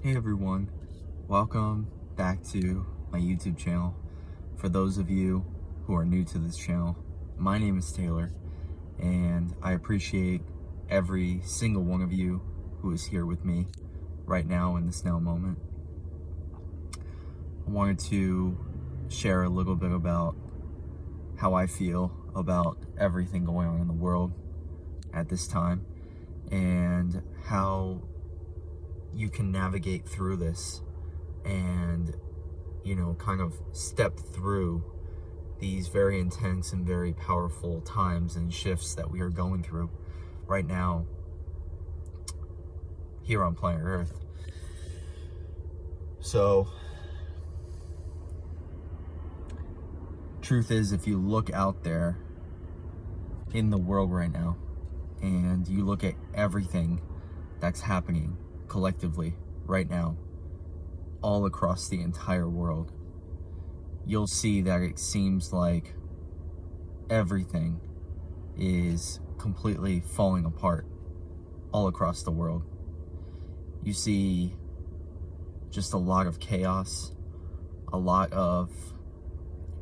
Hey everyone, welcome back to my YouTube channel. For those of you who are new to this channel, my name is Taylor, and I appreciate every single one of you who is here with me right now in this now moment. I wanted to share a little bit about how I feel about everything going on in the world at this time, and how you can navigate through this and, kind of step through these very intense and very powerful times and shifts that we are going through right now here on planet Earth. So, truth is, if you look out there in the world right now and you look at everything that's happening collectively right now all across the entire world, you'll see that it seems like everything is completely falling apart all across the world. You see just a lot of chaos, a lot of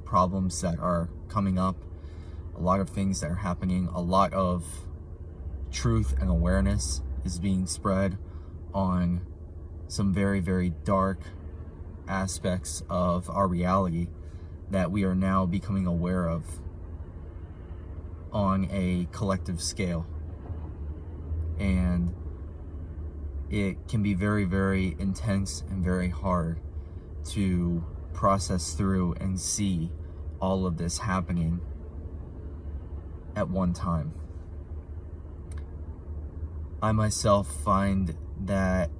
problems that are coming up, a lot of things that are happening, a lot of truth and awareness is being spread on some very, very dark aspects of our reality that we are now becoming aware of on a collective scale. And it can be very, very intense and very hard to process through and see all of this happening at one time. I myself find that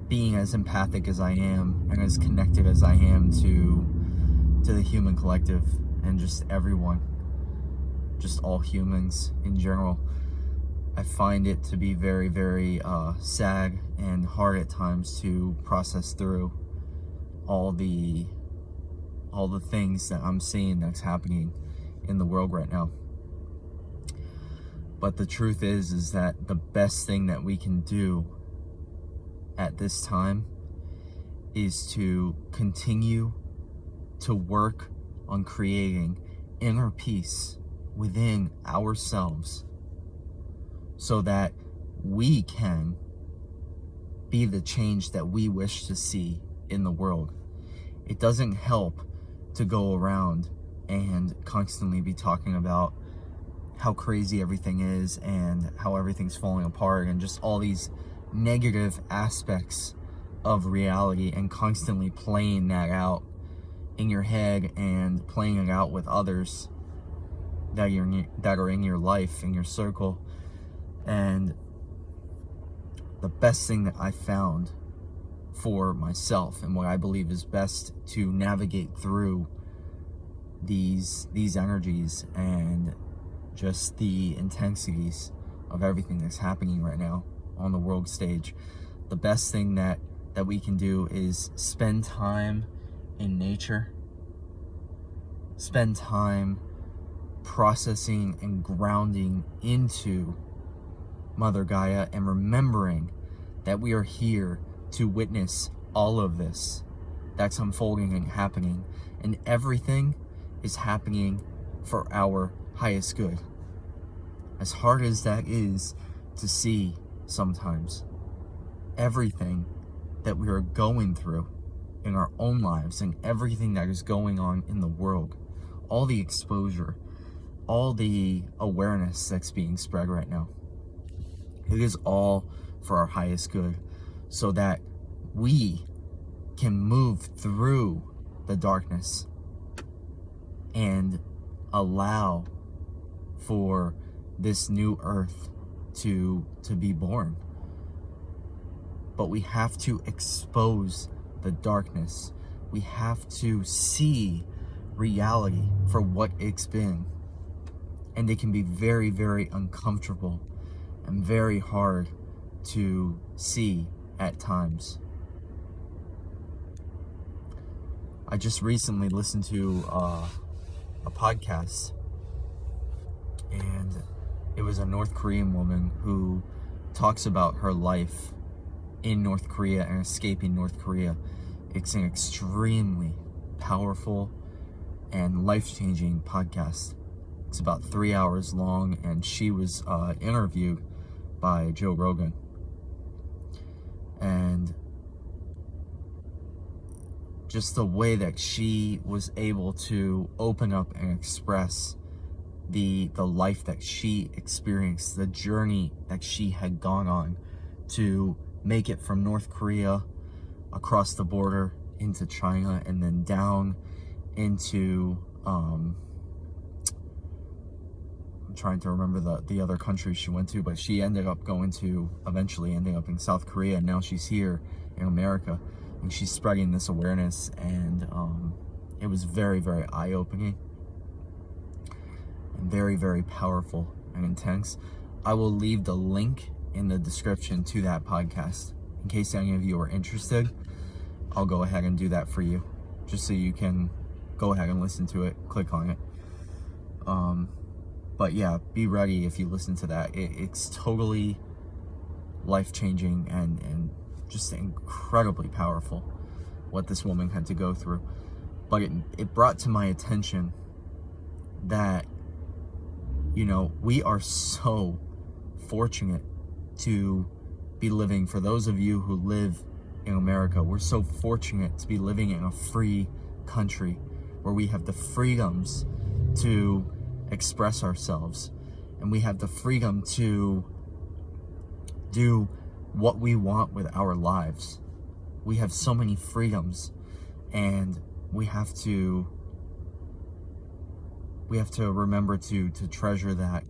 being as empathic as I am and as connected as I am to the human collective and just everyone, just all humans in general, I find it to be very, very sad and hard at times to process through all the things that I'm seeing that's happening in the world right now. But the truth is that the best thing that we can do at this time is to continue to work on creating inner peace within ourselves so that we can be the change that we wish to see in the world. It doesn't help to go around and constantly be talking about how crazy everything is and how everything's falling apart and just all these negative aspects of reality, and constantly playing that out in your head and playing it out with others that are in your life, in your circle. And the best thing that I found for myself and what I believe is best to navigate through these energies and just the intensities of everything that's happening right now on the world stage, the best thing that we can do is spend time in nature, spend time processing and grounding into Mother Gaia, and remembering that we are here to witness all of this that's unfolding and happening, and everything is happening for our highest good. As hard as that is to see sometimes, everything that we are going through in our own lives and everything that is going on in the world, all the exposure, all the awareness that's being spread right now, it is all for our highest good, so that we can move through the darkness and allow for this new earth to be born. But we have to expose the darkness. We have to see reality for what it's been. And it can be very, very uncomfortable and very hard to see at times. I just recently listened to a podcast, and it was a North Korean woman who talks about her life in North Korea and escaping North Korea. It's an extremely powerful and life-changing podcast. It's about 3 hours long, and she was interviewed by Joe Rogan. And just the way that she was able to open up and express the life that she experienced, the journey that she had gone on to make it from North Korea across the border into China and then down into I'm trying to remember the other countries she went to, but she ended up eventually ending up in South Korea, and now she's here in America, and she's spreading this awareness, and it was very, very eye-opening and very, very powerful and intense. I will leave the link in the description to that podcast in case any of you are interested. I'll go ahead and do that for you, just so you can go ahead and listen to it, click on it. But yeah, be ready if you listen to that. It's totally life-changing and just incredibly powerful what this woman had to go through. But it brought to my attention that, you know, we are so fortunate to be living, for those of you who live in America, we're so fortunate to be living in a free country where we have the freedoms to express ourselves, and we have the freedom to do what we want with our lives. We have so many freedoms, and we have to remember to treasure that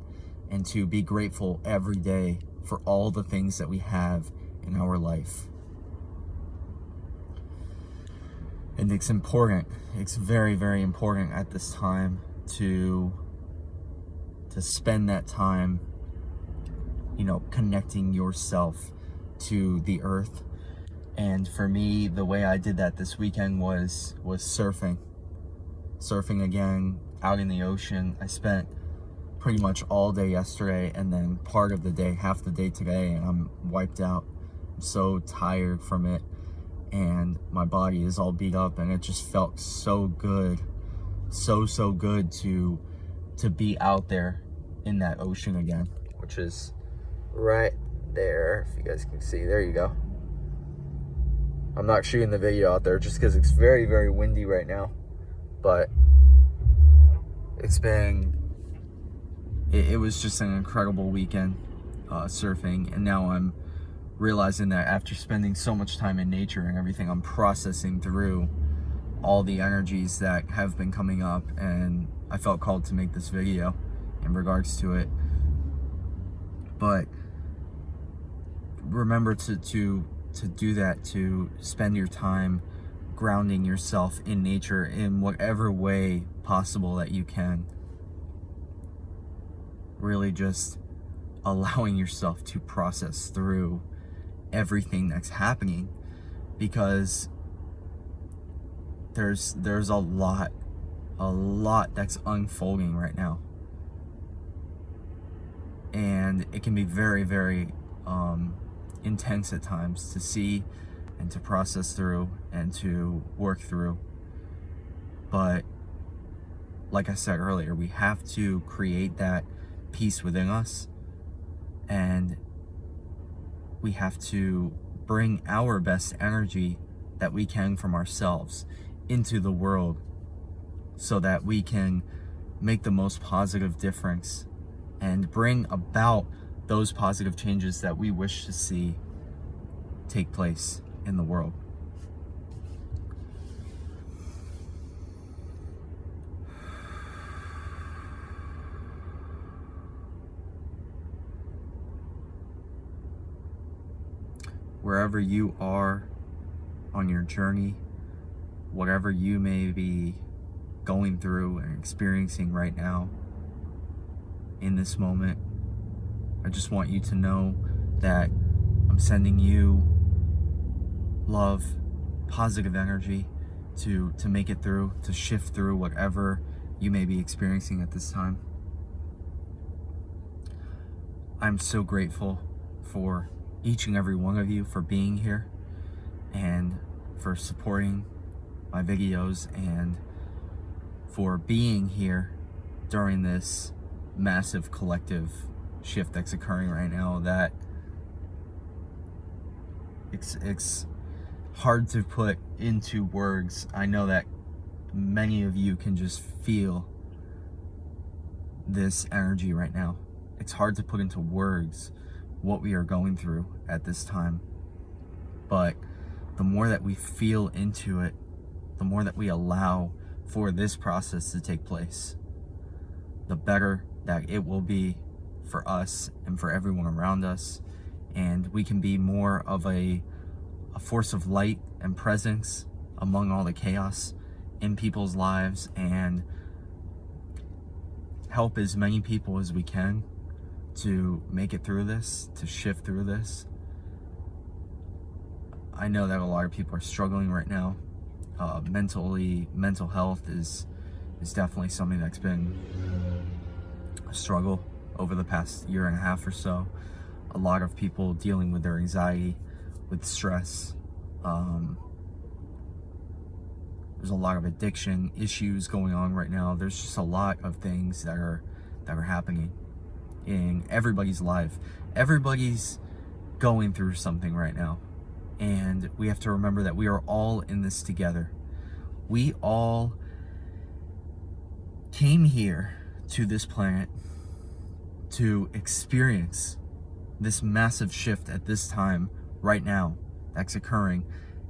and to be grateful every day for all the things that we have in our life. And it's important, it's very, very important at this time to spend that time, you know, connecting yourself to the earth. And for me, the way I did that this weekend was surfing again out in the ocean. I spent pretty much all day yesterday and then part of the day, half the day today, and I'm wiped out. I'm so tired from it, and my body is all beat up, and it just felt so good, so good to be out there in that ocean again, which is right there, if you guys can see. There you go. I'm not shooting the video out there just because it's very, very windy right now, but it was just an incredible weekend surfing, and now I'm realizing that after spending so much time in nature and everything, I'm processing through all the energies that have been coming up, and I felt called to make this video in regards to it. But remember to do that, to spend your time grounding yourself in nature in whatever way possible that you can. Really just allowing yourself to process through everything that's happening, because there's a lot that's unfolding right now, and it can be very, very intense at times to see and to process through and to work through. But like I said earlier, we have to create that peace within us, and we have to bring our best energy that we can from ourselves into the world so that we can make the most positive difference and bring about those positive changes that we wish to see take place in the world. Wherever you are on your journey, whatever you may be going through and experiencing right now, in this moment, I just want you to know that I'm sending you love, positive energy to make it through, to shift through whatever you may be experiencing at this time. I'm so grateful for each and every one of you for being here and for supporting my videos and for being here during this massive collective shift that's occurring right now that it's hard to put into words. I know that many of you can just feel this energy right now. It's hard to put into words what we are going through at this time, but the more that we feel into it, the more that we allow for this process to take place, the better that it will be for us and for everyone around us, and we can be more of a force of light and presence among all the chaos in people's lives and help as many people as we can to make it through this, to shift through this. I know that a lot of people are struggling right now. Mental health is definitely something that's been a struggle over the past year and a half or so. A lot of people dealing with their anxiety, with stress. There's a lot of addiction issues going on right now. There's just a lot of things that are happening in everybody's life. Everybody's going through something right now. And we have to remember that we are all in this together. We all came here to this planet to experience this massive shift at this time right now that's occurring.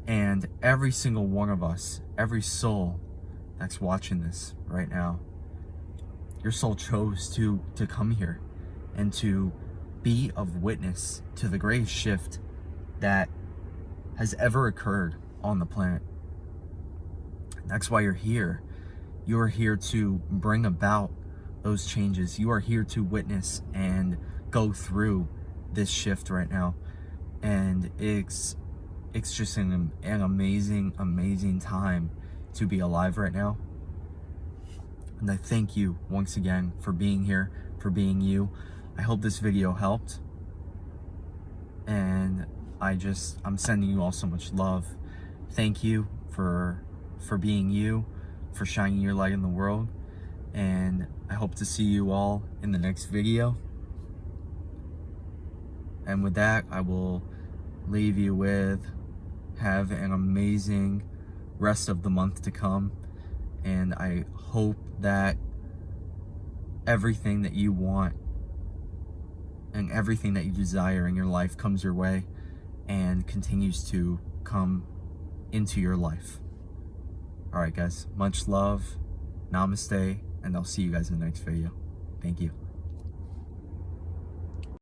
And every single one of us, every soul that's watching this right now, your soul chose to come here and to be of witness to the greatest shift that has ever occurred on the planet. That's why you're here. You are here to bring about those changes. You are here to witness and go through this shift right now. And it's just an amazing time to be alive right now. And I thank you once again for being here, for being you. I hope this video helped. And I'm sending you all so much love. Thank you for being you, for shining your light in the world. And I hope to see you all in the next video. And with that, I will leave you with, have an amazing rest of the month to come. And I hope that everything that you want and everything that you desire in your life comes your way and continues to come into your life. All right, guys, much love, namaste, and I'll see you guys in the next video. Thank you.